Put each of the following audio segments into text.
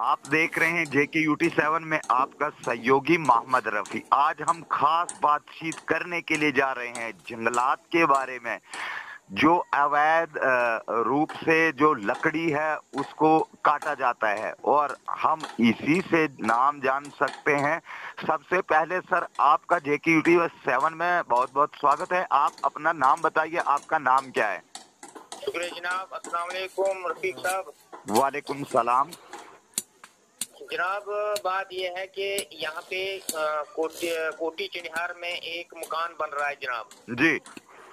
आप देख रहे हैं JKUT 7 में आपका सहयोगी मोहम्मद रफी। आज हम खास बातचीत करने के लिए जा रहे हैं जंगलात के बारे में। जो अवैध रूप से जो लकड़ी है उसको काटा जाता है और हम इसी से नाम जान सकते हैं। सबसे पहले सर आपका JKUT 7 में बहुत बहुत स्वागत है। आप अपना नाम बताइए, आपका नाम क्या है? शुक्रिया जनाब। अस्सलाम वालेकुम रफीक साहब। वालेकुम सलाम। जनाब, बात यह है कि यहाँ पे कोटी चिन्हार में एक मकान बन रहा है जनाब जी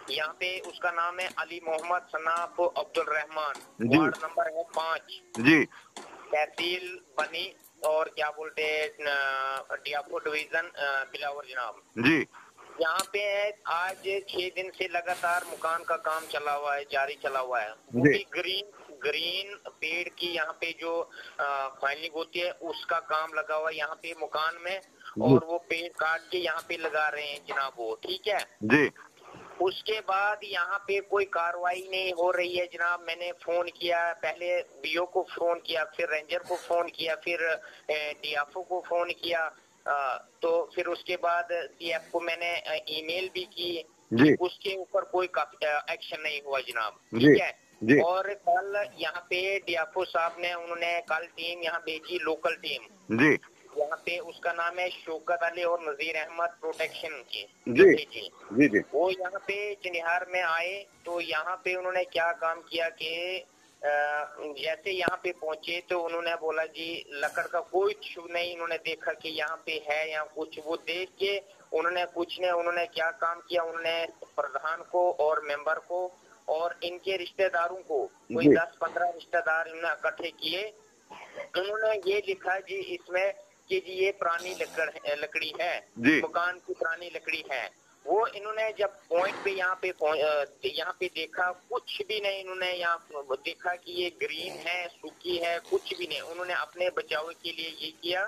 यहाँ पे। उसका नाम है अली मोहम्मद सनाफ अब्दुल रहमान। जी वार्ड नंबर है 5, जी तहसील बनी और क्या बोलते हैं डियाफो डिवीजन बिलावर जनाब। जी यहाँ पे है आज 6 दिन से लगातार मकान का काम चला हुआ है, जारी चला हुआ है। वो भी ग्रीन पेड़ की यहाँ पे जो फाइलिंग होती है उसका काम लगा हुआ है यहाँ पे मकान में, और वो पेड़ काट के यहाँ पे लगा रहे हैं जनाब वो। ठीक है जी। उसके बाद यहाँ पे कोई कार्रवाई नहीं हो रही है जनाब। मैंने फोन किया, पहले बीओ को फोन किया, फिर रेंजर को फोन किया, फिर डीएफओ को फोन किया, तो फिर उसके बाद सीएफ को मैंने ईमेल भी की। उसके ऊपर कोई एक्शन नहीं हुआ जनाब। ठीक है जी। और कल यहाँ पे डीएफओ साहब ने उन्होंने कल टीम यहाँ भेजी, लोकल टीम जी। यहाँ पे उसका नाम है शौकत अली और नजीर अहमद प्रोटेक्शन की जी। वो यहाँ पे चिन्हार में आए तो यहाँ पे उन्होंने क्या काम किया कि जैसे यहाँ पे पहुंचे तो उन्होंने बोला जी लकड़ का कोई छू नहीं। उन्होंने देखा कि यहाँ पे है या कुछ, वो देख के उन्होंने कुछ नहीं। उन्होंने क्या काम किया, उन्होंने प्रधान को और मेंबर को और इनके रिश्तेदारों को, कोई 10-15 रिश्तेदार इन्होंने इकट्ठे किए। उन्होंने ये लिखा जी इसमें कि जी ये पुरानी लकड़ी है, मकान की पुरानी लकड़ी है। वो इन्होंने जब पॉइंट पे यहाँ पे देखा कुछ भी नहीं। इन्होंने यहाँ देखा कि ये ग्रीन है, सूखी है, कुछ भी नहीं। उन्होंने अपने बचाव के लिए ये किया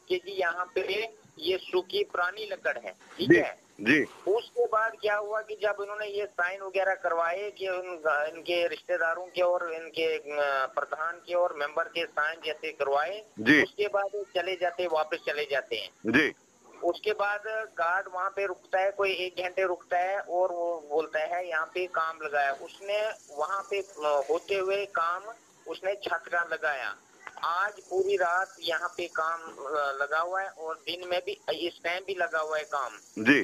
कि जी यहाँ पे ये सूखी पुरानी लकड़ है। ठीक है जी। उसके बाद क्या हुआ कि जब इन्होंने ये साइन वगैरह करवाए कि इनके रिश्तेदारों के और इनके प्रधान के और मेंबर के साइन जैसे करवाए, उसके बाद चले जाते, वापस चले जाते हैं जी। उसके बाद गार्ड वहाँ पे रुकता है, कोई 1 घंटे रुकता है और वो बोलता है यहाँ पे काम लगाया। उसने वहाँ पे होते हुए काम उसने छत का लगाया। आज पूरी रात यहाँ पे काम लगा हुआ है और दिन में भी इस टाइम भी लगा हुआ है काम जी।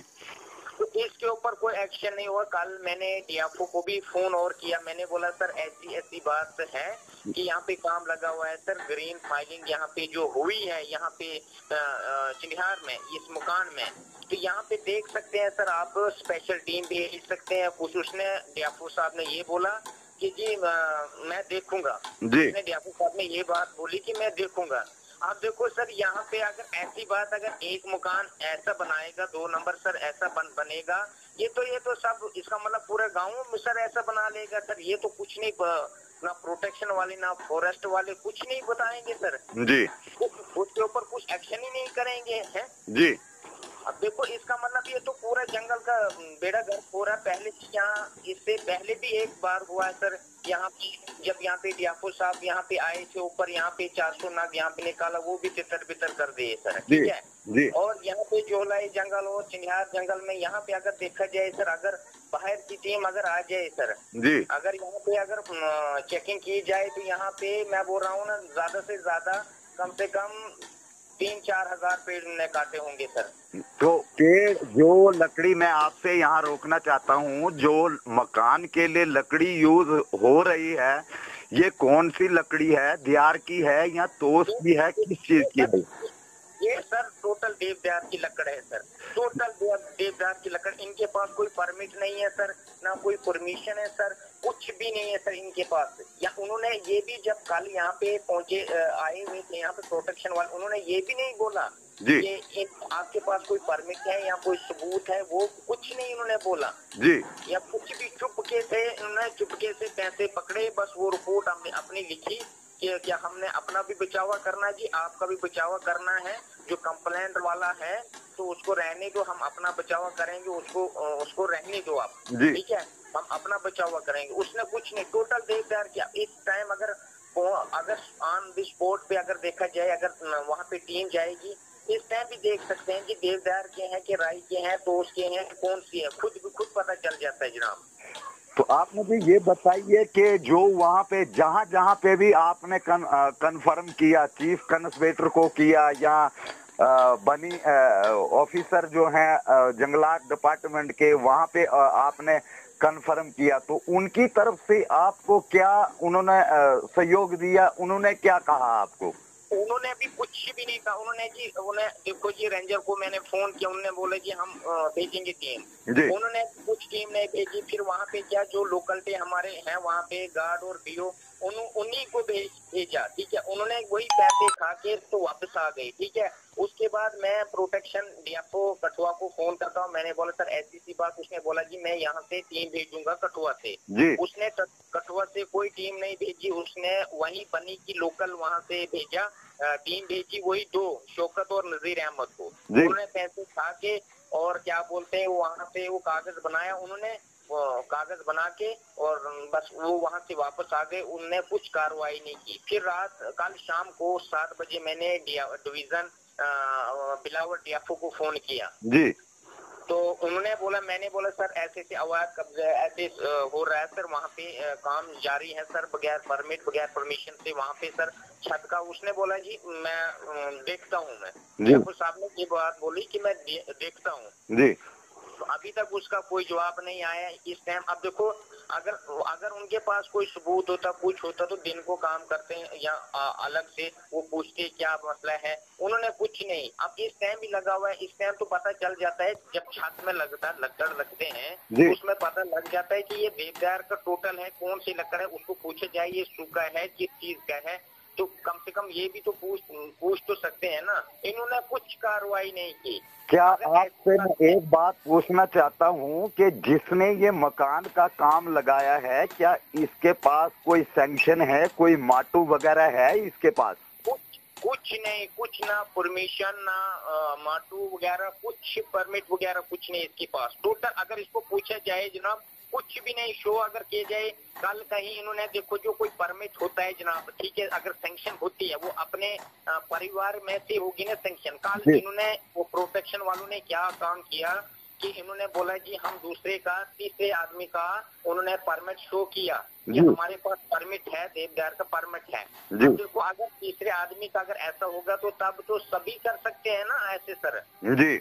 तो इसके ऊपर कोई एक्शन नहीं हुआ। कल मैंने डीएफओ को भी फोन और किया। मैंने बोला सर ऐसी बात है कि यहाँ पे काम लगा हुआ है सर, ग्रीन फाइलिंग यहाँ पे जो हुई है यहाँ पे चिन्हार में इस मकान में, तो यहाँ पे देख सकते हैं सर आप, स्पेशल टीम भेज सकते हैं कुछ। उसने डीएफओ साहब ने ये बोला कि जी मैं देखूंगा जी। डीएफओ साहब ने ये बात बोली कि मैं देखूंगा। आप देखो सर यहाँ पे अगर ऐसी बात, अगर एक मकान ऐसा बनाएगा 2 नंबर सर ऐसा बनेगा, ये तो सब इसका मतलब पूरे गांव में सर ऐसा बना लेगा सर। ये तो कुछ नहीं, ना प्रोटेक्शन वाले ना फॉरेस्ट वाले कुछ नहीं बताएंगे सर जी। उसके ऊपर कुछ एक्शन ही नहीं करेंगे हैं जी। अब देखो इसका मतलब ये तो पूरा जंगल का बेड़ा गर्क हो रहा है। पहले यहाँ इससे पहले भी एक बार हुआ है सर, यहाँ जब यहाँ पे डीएफओ साहब यहाँ पे आए थे ऊपर, यहाँ पे 400 नाग यहाँ पे निकाला, वो भी तितर बितर कर दिए सर। ठीक है जी। और यहाँ पे जोलाई जंगल और चिन्हार जंगल में यहाँ पे अगर देखा जाए सर, अगर बाहर की टीम अगर आ जाए सर जी, अगर यहाँ पे अगर चेकिंग की जाए तो यहाँ पे मैं बोल रहा हूँ ना, ज्यादा से ज्यादा कम से कम 3-4 हजार पेड़ ने काटे होंगे सर। तो पेड़ जो लकड़ी, मैं आपसे यहाँ रोकना चाहता हूँ, जो मकान के लिए लकड़ी यूज हो रही है ये कौन सी लकड़ी है? दियार की है या तोस की है, किस चीज की है? ये सर टोटल देवदार की लकड़ है सर, टोटल देवदार की लकड़। इनके पास कोई परमिट नहीं है सर, ना कोई परमिशन है सर, कुछ भी नहीं है सर इनके पास। या उन्होंने ये भी जब कल यहाँ पे पहुंचे आए हुए थे यहाँ पे प्रोटेक्शन वाले, उन्होंने ये भी नहीं बोला जी ये आपके पास कोई परमिट है या कोई सबूत है, वो कुछ नहीं उन्होंने बोला जी। या कुछ भी चुपके से उन्होंने चुपके से पैसे पकड़े, बस वो रिपोर्ट हमने अपनी लिखी कि क्या हमने अपना भी बचावा करना है जी, आपका भी बचावा करना है। जो कंप्लेंट वाला है तो उसको रहने दो, हम अपना बचावा करेंगे, उसको रहने दो आप, ठीक है, हम अपना बचावा करेंगे। उसने कुछ नहीं, टोटल देवदार किया। इस टाइम अगर अगर ऑन द स्पॉट पे अगर देखा जाए, अगर वहाँ पे टीम जाएगी, इस टाइम भी देख सकते हैं कि देवदार के हैं कि राई के हैं, तोश के हैं, कौन सी है, खुद पता चल जाता है जनाब। तो आप मुझे ये बताइए कि जो वहाँ पे जहाँ पे भी आपने कन्फर्म किया, चीफ कंजर्वेटर को किया या बनी ऑफिसर जो हैं जंगलात डिपार्टमेंट के, वहाँ पे आपने कन्फर्म किया, तो उनकी तरफ से आपको क्या उन्होंने सहयोग दिया, उन्होंने क्या कहा आपको? उन्होंने अभी कुछ भी नहीं कहा। उन्हें देखो जी, रेंजर को मैंने फोन किया, उन्होंने बोला कि हम भेजेंगे टीम। उन्होंने कुछ टीम नहीं भेजी। फिर वहाँ पे क्या, जो लोकलिटी हमारे हैं वहाँ पे गार्ड और बीओ, उन्हीं को भेजा, ठीक है। उन्होंने वही पैसे खा के तो वापस आ गए, ठीक है। उसके बाद मैं प्रोटेक्शन डीएफओ कठुआ को फोन करता हूँ। मैंने बोला सर ऐसी सी बात। उसने बोला जी मैं यहाँ से टीम भेजूंगा कठुआ से। उसने कठुआ से कोई टीम नहीं भेजी, उसने वही बनी की लोकल वहाँ से भेजा, टीम भेजी, वही 2 शौकत और नजीर अहमद को। उन्होंने पैसे खा के और क्या बोलते हैं वहाँ पे वो कागज बनाया, उन्होंने कागज बना के और बस वो वहाँ से वापस आ गए। उनने कुछ कार्रवाई नहीं की। फिर कल शाम को 7 बजे मैंने डिवीजन बिलावर डीएफओ को फोन किया जी। तो उन्होंने बोला, मैंने बोला सर ऐसे अवैध कब्जा ऐसे हो रहा है सर, वहाँ पे काम जारी है सर, बगैर परमिट बगैर परमिशन से वहाँ पे सर छत का। उसने बोला जी मैं देखता हूँ। मैं डीएफओ साहब ने ये बात बोली कि मैं देखता हूँ जी। तो अभी तक उसका कोई जवाब नहीं आया इस टाइम। अब देखो, अगर उनके पास कोई सबूत होता, कुछ होता, तो दिन को काम करते हैं या अलग से वो पूछते क्या मसला है। उन्होंने कुछ नहीं। अब इस टाइम भी लगा हुआ है। इस टाइम तो पता चल जाता है जब छत में लकड़ लगते हैं, उसमें पता लग जाता है कि ये देवदार का टोटल है, कौन सी लकड़ है। उसको पूछा जाए ये सूखा है किस चीज का है, तो कम से कम ये भी तो पूछ तो सकते हैं ना। इन्होंने कुछ कार्रवाई नहीं की। क्या आपसे मैं एक बात पूछना चाहता हूँ कि जिसने ये मकान का काम लगाया है, क्या इसके पास कोई सैंक्शन है, कोई माटू वगैरह है इसके पास? कुछ नहीं, कुछ ना परमिशन ना माटू वगैरह, कुछ परमिट वगैरह कुछ नहीं इसके पास। टोटल अगर इसको पूछा जाए जनाब, कुछ भी नहीं शो अगर किए जाए। कल कहीं इन्होंने देखो, जो कोई परमिट होता है जनाब, ठीक है, अगर सैंक्शन होती है वो अपने परिवार में से होगी ना सैंक्शन। कल इन्होंने वो प्रोटेक्शन वालों ने क्या काम किया कि इन्होंने बोला जी हम दूसरे का, तीसरे आदमी का उन्होंने परमिट शो किया कि हमारे पास परमिट है, देवदार का परमिट है। देखो अगर तीसरे आदमी का अगर ऐसा होगा तो तब तो सभी कर सकते हैं ना ऐसे सर जी,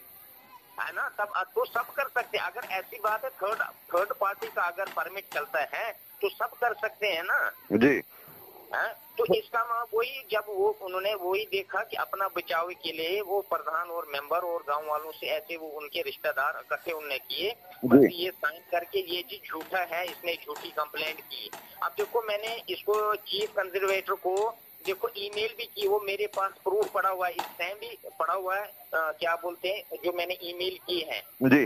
है ना। तब तो सब कर सकते हैं। अगर ऐसी बात है थर्ड पार्टी का अगर परमिट चलता है तो सब कर सकते हैं ना जी। है तो इसका वही, जब वो उन्होंने वही देखा कि अपना बचाव के लिए वो प्रधान और मेंबर और गांव वालों से ऐसे वो उनके रिश्तेदार इकट्ठे उनने किए, बस ये साइन करके ये जी झूठा है, इसने झूठी कंप्लेंट की। अब देखो मैंने इसको चीफ कंजर्वेटर को देखो ईमेल भी की, वो मेरे पास प्रूफ पड़ा हुआ है, इस टाइम भी पड़ा हुआ है। क्या बोलते हैं जो मैंने ईमेल की है जी,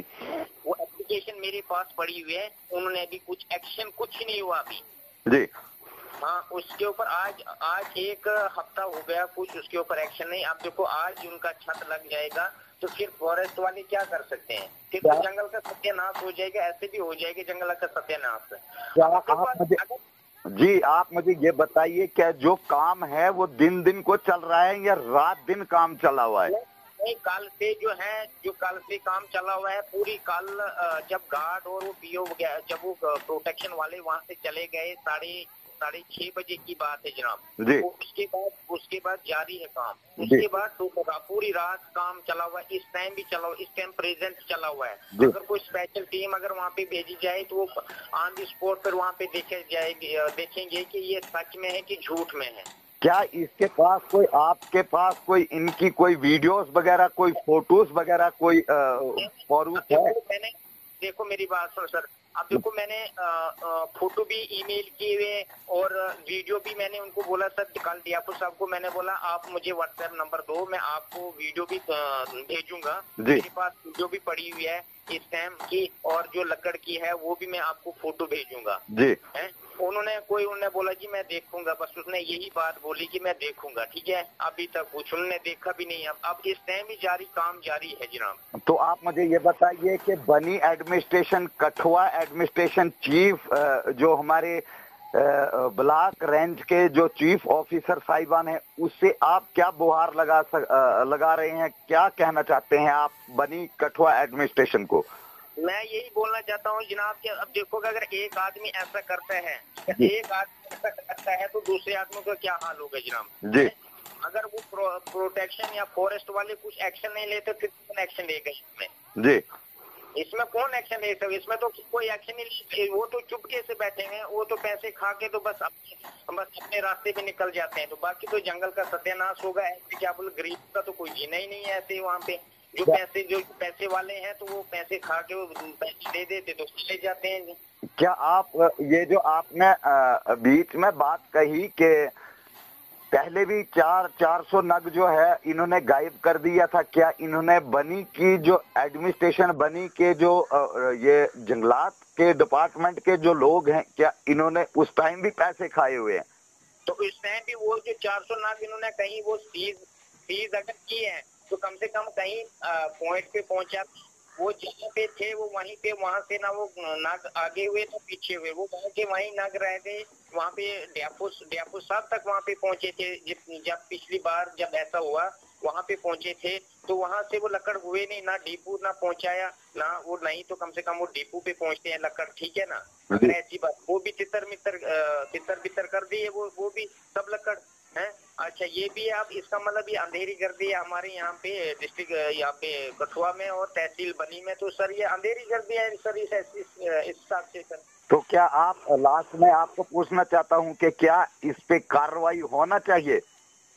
वो एप्लीकेशन मेरे पास पड़ी हुई है। उन्होंने अभी कुछ एक्शन कुछ नहीं हुआ अभी जी। हाँ, उसके ऊपर आज 1 हफ्ता हो गया कुछ उसके ऊपर एक्शन नहीं। अब देखो आज उनका छत लग जाएगा तो फिर फॉरेस्ट वाले क्या कर सकते हैं? फिर तो जंगल का सत्यानाश हो जाएगा, ऐसे भी हो जाएगा जंगल का सत्यानाश। जी आप मुझे ये बताइए, क्या जो काम है वो दिन दिन को चल रहा है या रात दिन काम चला हुआ है? नहीं, कल से जो कल से काम चला हुआ है पूरी कल, जब गार्ड और वो पीओ जब वो प्रोटेक्शन वाले वहाँ से चले गए 6:30 बजे की बात है जनाब। उसके बाद जारी है काम। उसके बाद पूरी रात काम चला हुआ है, इस टाइम भी चला हुआ, इस टाइम प्रेजेंट चला हुआ है। अगर कोई स्पेशल टीम अगर वहाँ पे भेजी जाए तो वो ऑन द स्पॉट पर वहाँ पे देखेंगे कि ये सच में है कि झूठ में है। क्या इसके पास कोई, आपके पास कोई इनकी कोई वीडियोस वगैरह, कोई फोटोज वगैरह, कोई प्रूफ है? देखो मेरी बात सुनो सर। अब देखो मैंने फोटो भी ईमेल किए हुए और वीडियो भी मैंने उनको बोला सर, कल डीएफओ साहब को मैंने बोला आप मुझे व्हाट्सएप नंबर दो, मैं आपको वीडियो भी भेजूंगा। मेरे पास वीडियो भी पड़ी हुई है इस टाइम की, और जो लकड़ की है वो भी मैं आपको फोटो भेजूंगा जी। उन्होंने बोला जी मैं देखूंगा, बस उसने यही बात बोली कि मैं देखूंगा, ठीक है। अभी तक कुछ उन्होंने देखा भी नहीं। अब इस टाइम भी काम जारी है जनाब। तो आप मुझे ये बताइए कि बनी एडमिनिस्ट्रेशन, कठुआ एडमिनिस्ट्रेशन चीफ जो हमारे ब्लॉक रेंज के जो चीफ ऑफिसर साहिबान हैं उससे आप क्या गुहार लगा रहे हैं, क्या कहना चाहते हैं आप बनी कठुआ एडमिनिस्ट्रेशन को? मैं यही बोलना चाहता हूँ जनाब कि अब देखो अगर एक आदमी ऐसा करता है, एक आदमी ऐसा करता है तो दूसरे आदमी का क्या हाल होगा जनाब जी। अगर वो प्रोटेक्शन या फॉरेस्ट वाले कुछ एक्शन नहीं लेते फिर कौन एक्शन लेगा इसमें? जी, इसमें कौन एक्शन ले सकता? इसमें तो कोई एक्शन नहीं ले, वो तो चुपके से बैठे हैं, वो तो पैसे खा के तो बस अपने रास्ते पे निकल जाते हैं। तो बाकी तो जंगल का सत्यानाश होगा। ऐसे क्या बोले, गरीब का तो कोई जीना ही नहीं है ऐसे वहाँ पे। जो पैसे वाले हैं तो वो पैसे खा के वो पैसे दे देते तो चले जाते हैं। क्या आप ये जो आपने बीच में बात कही कि पहले भी 400 नग जो है इन्होंने गायब कर दिया था, क्या इन्होंने बनी की जो एडमिनिस्ट्रेशन बनी के जो ये जंगलात के डिपार्टमेंट के जो लोग हैं, क्या इन्होंने उस टाइम भी पैसे खाए हुए हैं? तो इस टाइम भी वो जो 400 नाग इन्होंने कहीं वो सीज अगर किए हैं तो कम से कम कहीं पॉइंट पे पहुंचा। वो जहाँ पे थे वो वहीं पे, वहां से ना वो नाग आगे हुए ना पीछे हुए, वो वहीं के वहीं नाग रह गए। वहाँ पे डियाफू साहब तक वहाँ पे पहुंचे थे जब पिछली बार जब ऐसा हुआ वहाँ पे पहुंचे थे। तो वहां से वो लकड़ हुए नहीं, ना डीपू ना पहुंचाया ना वो, नहीं तो कम से कम वो डीपू पे पहुंचते हैं लकड़, ठीक है ना। अगर ऐसी बात, वो भी तितर बितर कर दिए वो भी सब लकड़ है। अच्छा ये भी आप इसका मतलब ये अंधेरी कर दी है हमारे यहाँ पे डिस्ट्रिक्ट यहाँ पे कठुआ में और तहसील बनी में। तो सर ये अंधेरी कर दिया है सर इस हिसाब से सर। तो क्या आप लास्ट में आपको पूछना चाहता हूं कि क्या इस पे कार्रवाई होना चाहिए?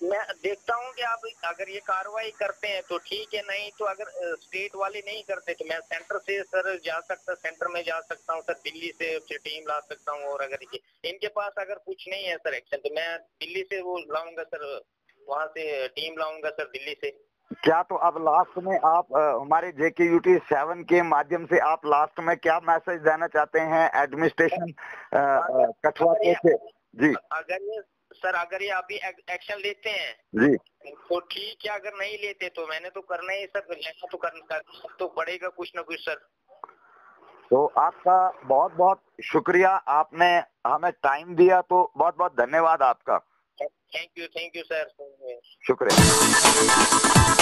मैं देखता हूँ कि आप अगर ये कार्रवाई करते हैं तो ठीक है, नहीं तो अगर स्टेट वाले नहीं करते तो मैं सेंटर से सर सेंटर में जा सकता हूँ सर, दिल्ली से टीम ला सकता हूँ। और अगर इनके पास अगर कुछ नहीं है सर एक्शन तो मैं दिल्ली से वो लाऊंगा सर, वहाँ से टीम लाऊंगा सर दिल्ली से। क्या तो अब लास्ट में आप हमारे JKUT 7 के माध्यम से आप लास्ट में क्या मैसेज देना चाहते हैं एडमिनिस्ट्रेशन कठुआ के? जी अगर ये अभी एक्शन लेते हैं जी तो ठीक है, अगर नहीं लेते तो मैंने तो करना ही सर, लेना तो करना तो पड़ेगा कुछ ना कुछ सर। तो आपका बहुत बहुत शुक्रिया, आपने हमें टाइम दिया, तो बहुत बहुत धन्यवाद आपका। Thank you sir. शुक्रिया।